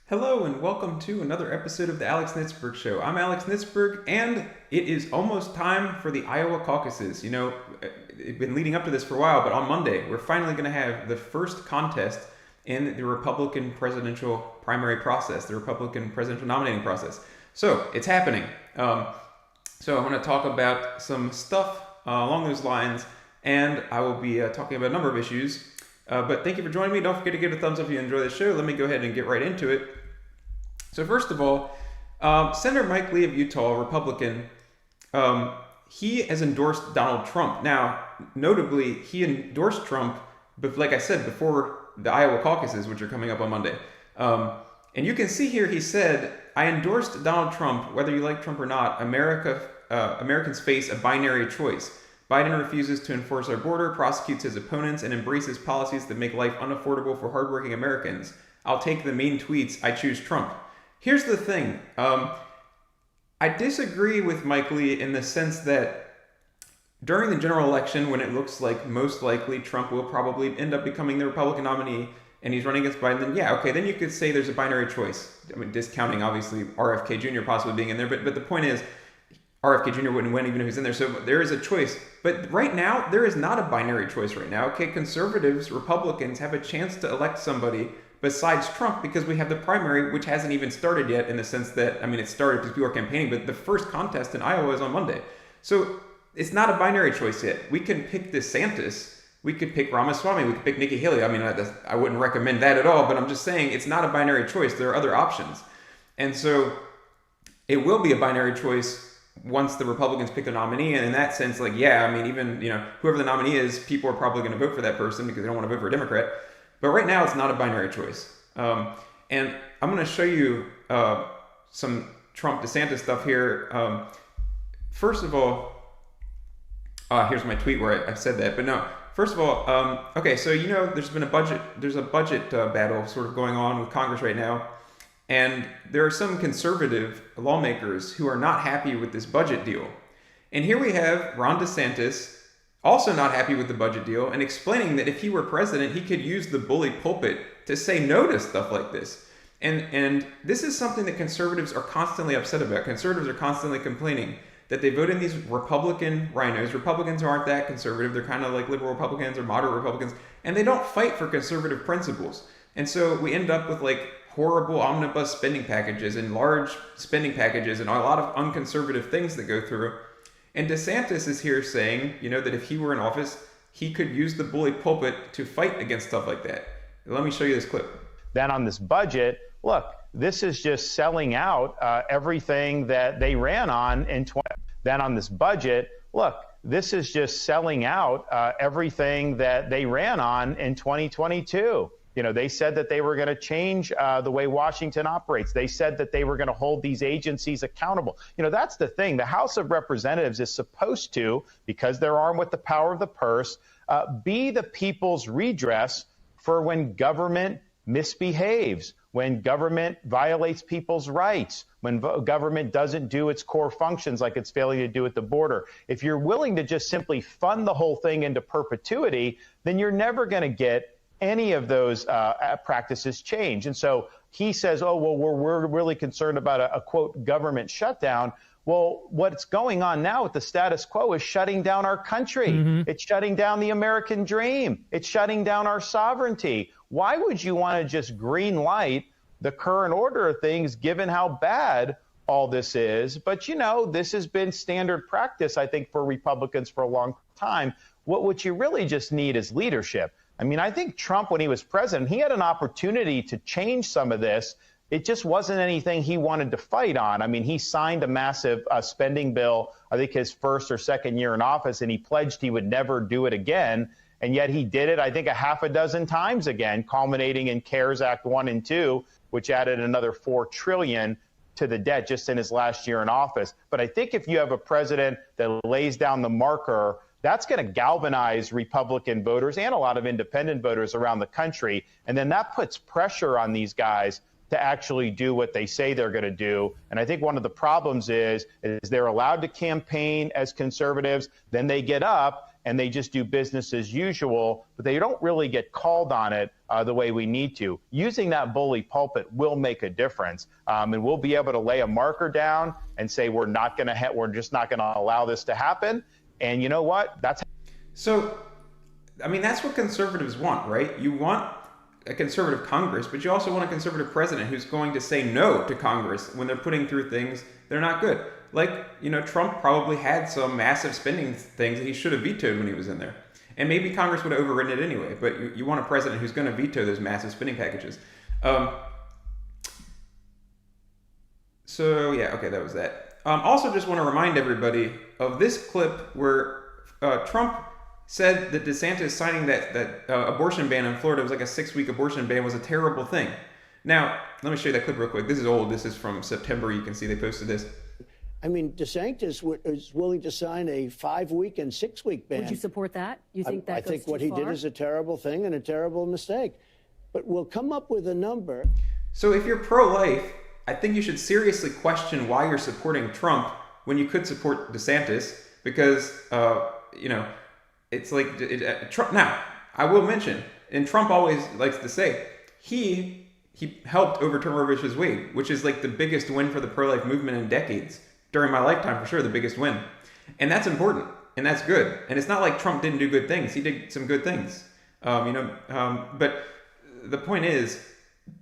Hello and welcome to another episode of the Alex Nitzberg Show. I'm Alex Nitzberg, and it is almost time for the Iowa caucuses. It's been leading up to this for a while, but on Monday, we're finally going to have the first contest in the Republican presidential primary process, the Republican presidential nominating process. So it's happening. So I want to talk about some stuff along those lines, and I will be talking about a number of issues. But thank you for joining me. Don't forget to give it a thumbs up if you enjoy the show. Let me go ahead and get right into it. So first of all, Senator Mike Lee of Utah, Republican, he has endorsed Donald Trump. Now, notably, he endorsed Trump, but like I said, before the Iowa caucuses, which are coming up on Monday. And you can see here, he said, "I endorsed Donald Trump, whether you like Trump or not. Americans face a binary choice. Biden refuses to enforce our border, prosecutes his opponents, and embraces policies that make life unaffordable for hardworking Americans. I'll take the mean tweets. I choose Trump." Here's the thing. I disagree with Mike Lee in the sense that during the general election, when it looks like most likely Trump will probably end up becoming the Republican nominee and he's running against Biden, then you could say there's a binary choice. I mean, discounting, obviously, RFK Jr. possibly being in there. But the point is, RFK Jr. wouldn't win even if he's in there. So there is a choice. But right now, there is not a binary choice right now. Okay, conservatives, Republicans have a chance to elect somebody besides Trump because we have the primary, which hasn't even started yet in the sense that, it started because people are campaigning, but the first contest in Iowa is on Monday. So it's not a binary choice yet. We can pick DeSantis. We could pick Ramaswamy. We could pick Nikki Haley. I wouldn't recommend that at all, but I'm just saying it's not a binary choice. There are other options. And so it will be a binary choice once the Republicans pick a nominee. And in that sense, even, whoever the nominee is, people are probably going to vote for that person because they don't want to vote for a Democrat. But right now, it's not a binary choice. And I'm going to show you some Trump DeSantis stuff here. First of all, here's my tweet where I said that. But no, first of all, okay, so there's a budget battle sort of going on with Congress right now. And there are some conservative lawmakers who are not happy with this budget deal. And here we have Ron DeSantis also not happy with the budget deal and explaining that if he were president, he could use the bully pulpit to say no to stuff like this. And this is something that conservatives are constantly upset about. Conservatives are constantly complaining that they vote in these Republican rhinos. Republicans who aren't that conservative. They're kind of like liberal Republicans or moderate Republicans. And they don't fight for conservative principles. And so we end up with horrible omnibus spending packages and large spending packages and a lot of unconservative things that go through. And DeSantis is here saying, that if he were in office, he could use the bully pulpit to fight against stuff like that. Let me show you this clip. Then on this budget, look, this is just selling out everything that they ran on in 20. Then on this budget, look, this is just selling out everything that they ran on in 2022. They said that they were going to change the way Washington operates. They said that they were going to hold these agencies accountable. That's the thing. The House of Representatives is supposed to, because they're armed with the power of the purse, be the people's redress for when government misbehaves, when government violates people's rights, when government doesn't do its core functions like it's failing to do at the border. If you're willing to just simply fund the whole thing into perpetuity, then you're never going to get any of those practices change. And so he says, we're really concerned about a quote, government shutdown. Well, what's going on now with the status quo is shutting down our country. Mm-hmm. It's shutting down the American dream. It's shutting down our sovereignty. Why would you want to just green light the current order of things, given how bad all this is? But, this has been standard practice, I think, for Republicans for a long time. What you really just need is leadership. I think Trump, when he was president, he had an opportunity to change some of this. It just wasn't anything he wanted to fight on. He signed a massive spending bill, I think his first or second year in office, and he pledged he would never do it again. And yet he did it, I think, a half a dozen times again, culminating in CARES Act 1 and 2, which added another $4 trillion to the debt just in his last year in office. But I think if you have a president that lays down the marker, that's going to galvanize Republican voters and a lot of independent voters around the country. And then that puts pressure on these guys to actually do what they say they're going to do. And I think one of the problems is they're allowed to campaign as conservatives, then they get up and they just do business as usual, but they don't really get called on it the way we need to. Using that bully pulpit will make a difference, and we'll be able to lay a marker down and say we're just not going to allow this to happen. And you know what? So, I mean, that's what conservatives want, right? You want a conservative Congress, but you also want a conservative president who's going to say no to Congress when they're putting through things that are not good. Like, Trump probably had some massive spending things that he should have vetoed when he was in there. And maybe Congress would have overridden it anyway, but you want a president who's going to veto those massive spending packages. So, yeah, okay, that was that. Also just want to remind everybody of this clip where Trump said that DeSantis signing that abortion ban in Florida was like a 6-week abortion ban was a terrible thing. Now, let me show you that clip real quick. This is old. This is from September. You can see they posted this. I mean, DeSantis is willing to sign a 5-week and 6-week ban. Would you support that? You think that I goes think what he did is a terrible thing and a terrible mistake. But we'll come up with a number. So if you're pro-life, I think you should seriously question why you're supporting Trump when you could support DeSantis, because, it's like Trump. Now, I will mention, and Trump always likes to say, he helped overturn Roe vs. Wade, which is like the biggest win for the pro-life movement in decades. During my lifetime, for sure, the biggest win. And that's important, and that's good. And it's not like Trump didn't do good things. He did some good things. But the point is,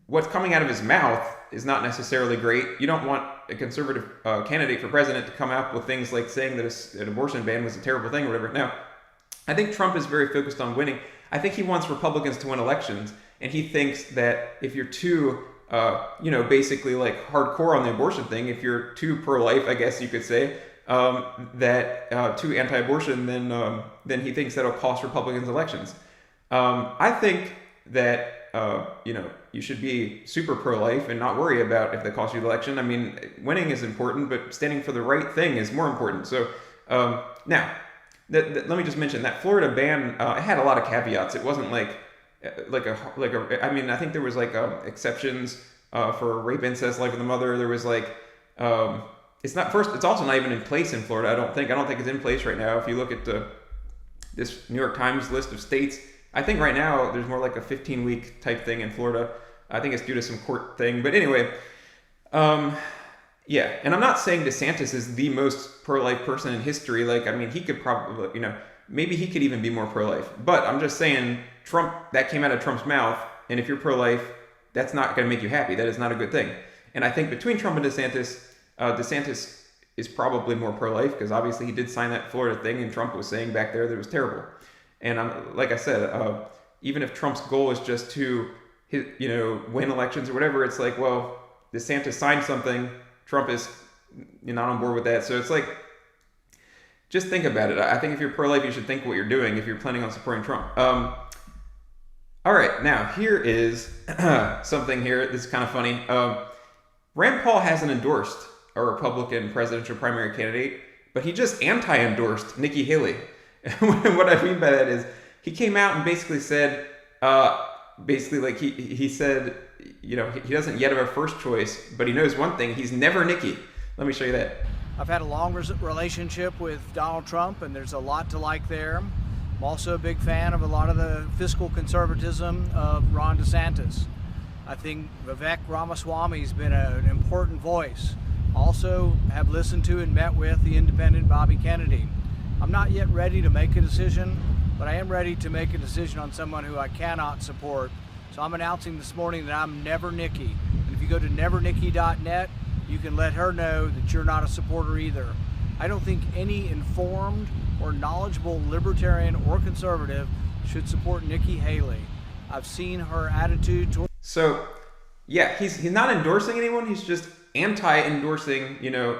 what's coming out of his mouth is not necessarily great. You don't want a conservative candidate for president to come out with things like saying that an abortion ban was a terrible thing or whatever. Now, I think Trump is very focused on winning. I think he wants Republicans to win elections, and he thinks that if you're too, basically like hardcore on the abortion thing, if you're too pro-life, I guess you could say, too anti-abortion, then he thinks that'll cost Republicans elections. I think that, you should be super pro-life and not worry about if they cost you the election. I mean, winning is important, but standing for the right thing is more important. So now, let me just mention that Florida ban. It had a lot of caveats. It wasn't I think there was exceptions for rape, incest, life of the mother. There was it's also not even in place in Florida. I don't think it's in place right now. If you look at this New York Times list of states, I think right now there's more like a 15-week type thing in Florida. I think it's due to some court thing. But anyway, yeah. And I'm not saying DeSantis is the most pro-life person in history. He could probably, maybe he could even be more pro-life. But I'm just saying, Trump, that came out of Trump's mouth. And if you're pro-life, that's not going to make you happy. That is not a good thing. And I think between Trump and DeSantis, DeSantis is probably more pro-life because obviously he did sign that Florida thing, and Trump was saying back there that it was terrible. And like I said, even if Trump's goal is just to win elections or whatever, it's like, well, DeSantis signed something. Trump is not on board with that. So it's like, just think about it. I think if you're pro-life, you should think what you're doing if you're planning on supporting Trump. All right, now here is something here. This is kind of funny. Rand Paul hasn't endorsed a Republican presidential primary candidate, but he just anti-endorsed Nikki Haley. What I mean by that is he came out and basically said, he said, he doesn't yet have a first choice, but he knows one thing: he's never Nikki. Let me show you that. I've had a long relationship with Donald Trump, and there's a lot to like there. I'm also a big fan of a lot of the fiscal conservatism of Ron DeSantis. I think Vivek Ramaswamy's been an important voice. Also have listened to and met with the independent Bobby Kennedy. I'm not yet ready to make a decision, but I am ready to make a decision on someone who I cannot support. So I'm announcing this morning that I'm never Nikki. And if you go to nevernikki.net, you can let her know that you're not a supporter either. I don't think any informed or knowledgeable libertarian or conservative should support Nikki Haley. I've seen her attitude toward... So, yeah, he's not endorsing anyone. He's just anti-endorsing,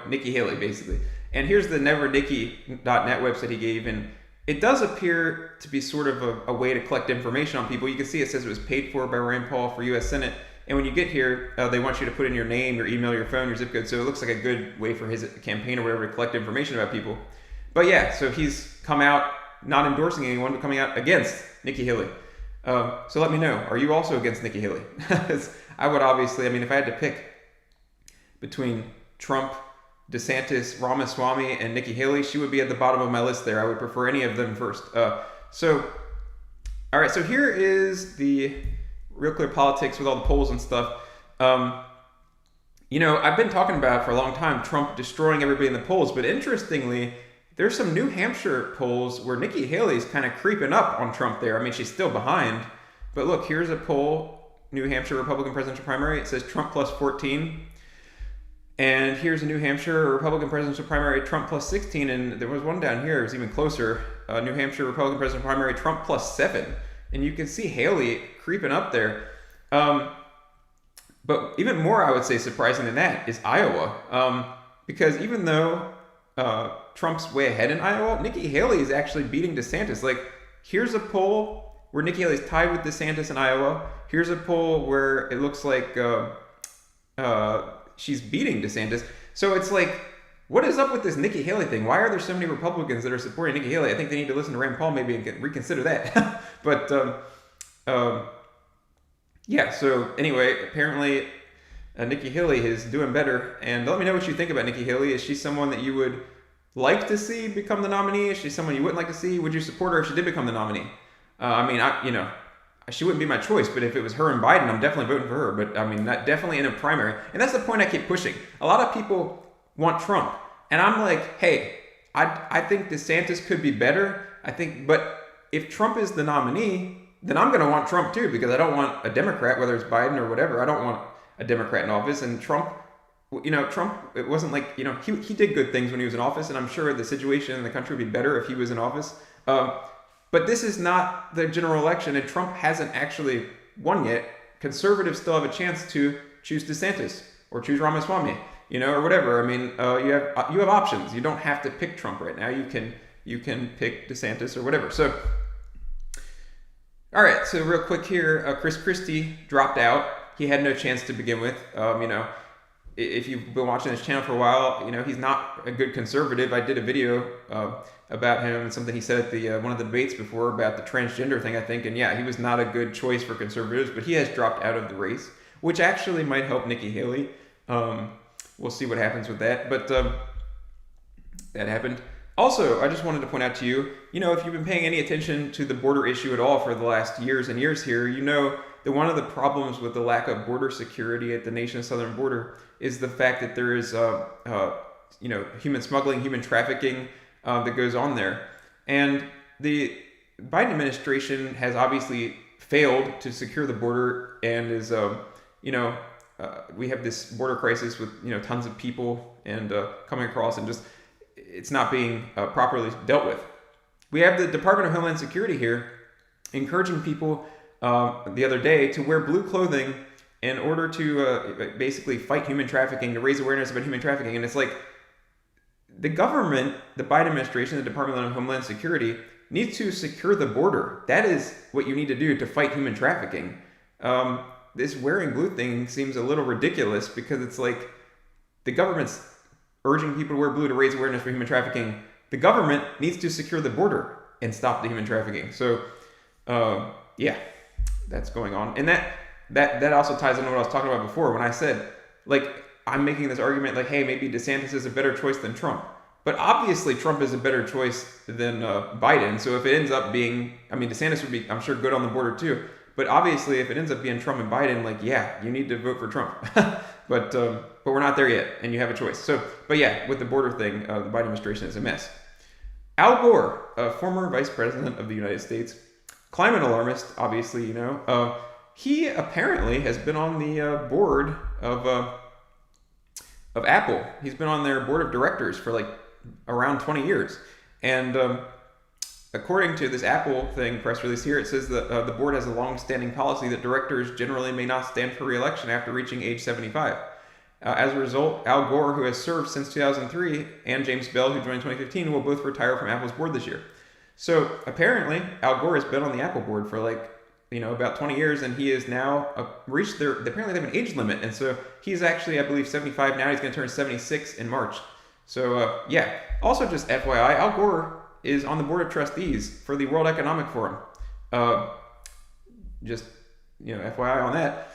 Nikki Haley, basically. And here's the nevernikki.net website he gave, and it does appear to be sort of a way to collect information on people. You can see it says it was paid for by Rand Paul for U.S. Senate. And when you get here, they want you to put in your name, your email, your phone, your zip code. So it looks like a good way for his campaign or whatever to collect information about people. But yeah, so he's come out not endorsing anyone, but coming out against Nikki Haley. So let me know, are you also against Nikki Haley? I would obviously, if I had to pick between Trump DeSantis, Ramaswamy, and Nikki Haley, she would be at the bottom of my list there. I would prefer any of them first. All right, so here is the Real Clear Politics with all the polls and stuff. I've been talking about for a long time Trump destroying everybody in the polls, but interestingly, there's some New Hampshire polls where Nikki Haley's kind of creeping up on Trump there. I mean, she's still behind, but look, here's a poll, New Hampshire Republican presidential primary. It says Trump plus 14. And here's a New Hampshire Republican presidential primary, Trump plus 16. And there was one down here, it was even closer, New Hampshire Republican presidential primary, Trump plus 7. And you can see Haley creeping up there. But even more, I would say, surprising than that is Iowa. Because even though Trump's way ahead in Iowa, Nikki Haley is actually beating DeSantis. Like, here's a poll where Nikki Haley's tied with DeSantis in Iowa. Here's a poll where it looks like she's beating DeSantis. So it's like, what is up with this Nikki Haley thing? Why are there so many Republicans that are supporting Nikki Haley? I think they need to listen to Rand Paul maybe and reconsider that. But yeah, so anyway, apparently Nikki Haley is doing better. And let me know what you think about Nikki Haley. Is she someone that you would like to see become the nominee? Is she someone you wouldn't like to see? Would you support her if she did become the nominee? She wouldn't be my choice, but if it was her and Biden, I'm definitely voting for her. But I mean, not definitely in a primary. And that's the point I keep pushing. A lot of people want Trump. And I'm like, hey, I think DeSantis could be better. But if Trump is the nominee, then I'm going to want Trump too, because I don't want a Democrat, whether it's Biden or whatever. I don't want a Democrat in office. And Trump, it wasn't like, he did good things when he was in office. And I'm sure the situation in the country would be better if he was in office. But this is not the general election, and Trump hasn't actually won yet. Conservatives still have a chance to choose DeSantis or choose Ramaswamy, or whatever. I mean, you have options. You don't have to pick Trump right now. You can pick DeSantis or whatever. So, all right. So real quick here, Christie dropped out. He had no chance to begin with. If you've been watching this channel for a while, he's not a good conservative. I did a video about him and something he said at the one of the debates before about the transgender thing, I think. And yeah, he was not a good choice for conservatives, but he has dropped out of the race, which actually might help Nikki Haley. We'll see what happens with that. But that happened. Also, I just wanted to point out to you, if you've been paying any attention to the border issue at all for the last years and years here, that one of the problems with the lack of border security at the nation's southern border is the fact that there is, human smuggling, human trafficking that goes on there. And the Biden administration has obviously failed to secure the border and is, we have this border crisis with, tons of people and coming across and just, it's not being properly dealt with. We have the Department of Homeland Security here encouraging people the other day to wear blue clothing in order to basically fight human trafficking, to raise awareness about human trafficking. And it's like the government, the Biden administration, the Department of Homeland Security needs to secure the border. That is what you need to do to fight human trafficking. This wearing blue thing seems a little ridiculous because it's like the government's urging people to wear blue to raise awareness for human trafficking. The government needs to secure the border and stop the human trafficking. So, yeah, that's going on. And that also ties into what I was talking about before when I said, I'm making this argument hey, maybe DeSantis is a better choice than Trump. But obviously Trump is a better choice than Biden. So if it ends up being, DeSantis would be, I'm sure, good on the border too. But obviously if it ends up being Trump and Biden, yeah, you need to vote for Trump. But we're not there yet, and you have a choice. So, but yeah, with the border thing, the Biden administration is a mess. Al Gore, a former vice president of the United States, climate alarmist, obviously, he apparently has been on the board of Apple. He's been on their board of directors for around 20 years. And according to this Apple thing press release here, it says that the board has a long-standing policy that directors generally may not stand for re-election after reaching age 75. As a result, Al Gore, who has served since 2003, and James Bell, who joined in 2015, will both retire from Apple's board this year. So apparently, Al Gore has been on the Apple board for about 20 years, and he is now reached apparently they have an age limit, and so he's actually, I believe, 75 now. He's going to turn 76 in March. So yeah. Also, just FYI, Al Gore is on the board of trustees for the World Economic Forum. Just FYI on that.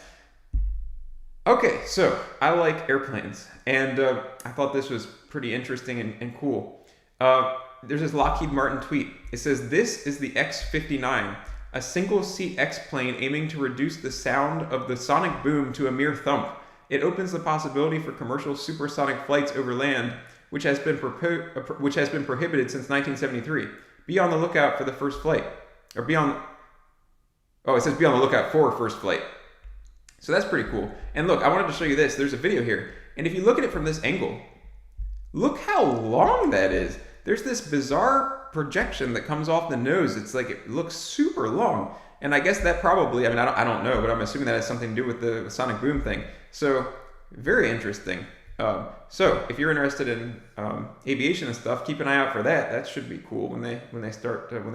Okay, so I like airplanes, and I thought this was pretty interesting and cool. There's this Lockheed Martin tweet. It says, "This is the X-59, a single-seat X-plane aiming to reduce the sound of the sonic boom to a mere thump. It opens the possibility for commercial supersonic flights over land, which has been prohibited since 1973. Be on the lookout for the first flight." Or it says be on the lookout for first flight. So that's pretty cool. And look, I wanted to show you this. There's a video here. And if you look at it from this angle, look how long that is. There's this bizarre projection that comes off the nose. It's like it looks super long. And I guess that probably, I don't know, but I'm assuming that has something to do with the sonic boom thing. So very interesting. So if you're interested in aviation and stuff, keep an eye out for that. That should be cool when they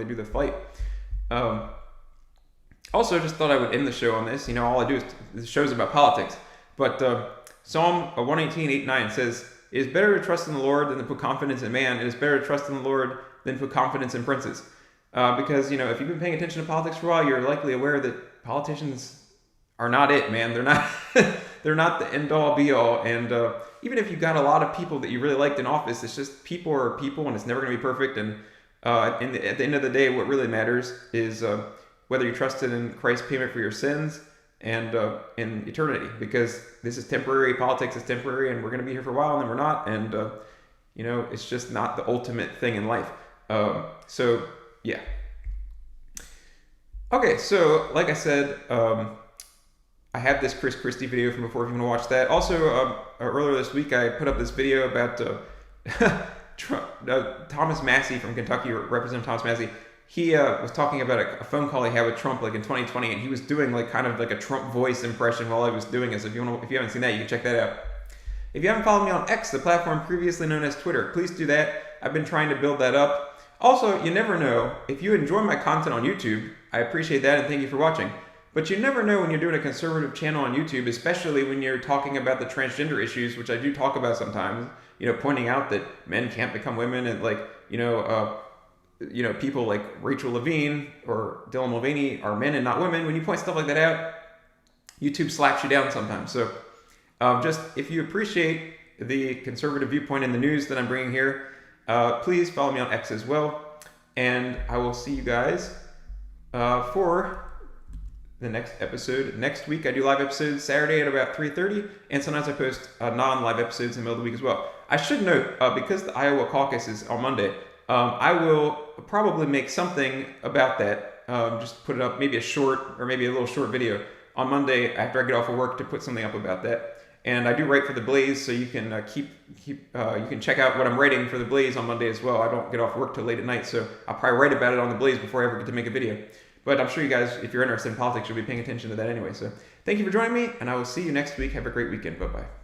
do the flight. Also, just thought I would end the show on this. All I do is the show's about politics. But Psalm 118:8-9 says, "It is better to trust in the Lord than to put confidence in man. It is better to trust in the Lord than put confidence in princes." Because, if you've been paying attention to politics for a while, you're likely aware that politicians are not it, man. They're not they're not the end-all, be-all. And even if you got a lot of people that you really liked in office, it's just people are people, and it's never going to be perfect. And at the end of the day, what really matters is whether you trusted in Christ's payment for your sins and in eternity, because this is temporary. Politics is temporary, and we're going to be here for a while, and then we're not. And it's just not the ultimate thing in life. So yeah. Okay, so like I said, I have this Christie video from before if you want to watch that. Also, earlier this week, I put up this video about Thomas Massey from Kentucky, Representative Thomas Massey. He was talking about a phone call he had with Trump like in 2020, and he was doing kind of a Trump voice impression while he was doing it. So if you haven't seen that, you can check that out. If you haven't followed me on X, the platform previously known as Twitter, please do that. I've been trying to build that up. Also, you never know. If you enjoy my content on YouTube, I appreciate that and thank you for watching. But you never know when you're doing a conservative channel on YouTube, especially when you're talking about the transgender issues, which I do talk about sometimes, pointing out that men can't become women, and people like Rachel Levine or Dylan Mulvaney are men and not women. When you point stuff like that out, YouTube slaps you down sometimes. So just if you appreciate the conservative viewpoint in the news that I'm bringing here, please follow me on X as well. And I will see you guys for the next episode next week. I do live episodes Saturday at about 3:30, and sometimes I post non-live episodes in the middle of the week as well. I should note, because the Iowa caucus is on Monday, I will probably make something about that. Just put it up, maybe a short or maybe a little short video on Monday after I get off of work to put something up about that. And I do write for the Blaze, so you can you can check out what I'm writing for the Blaze on Monday as well. I don't get off work till late at night, so I'll probably write about it on the Blaze before I ever get to make a video. But I'm sure you guys, if you're interested in politics, you'll be paying attention to that anyway. So thank you for joining me, and I will see you next week. Have a great weekend. Bye-bye.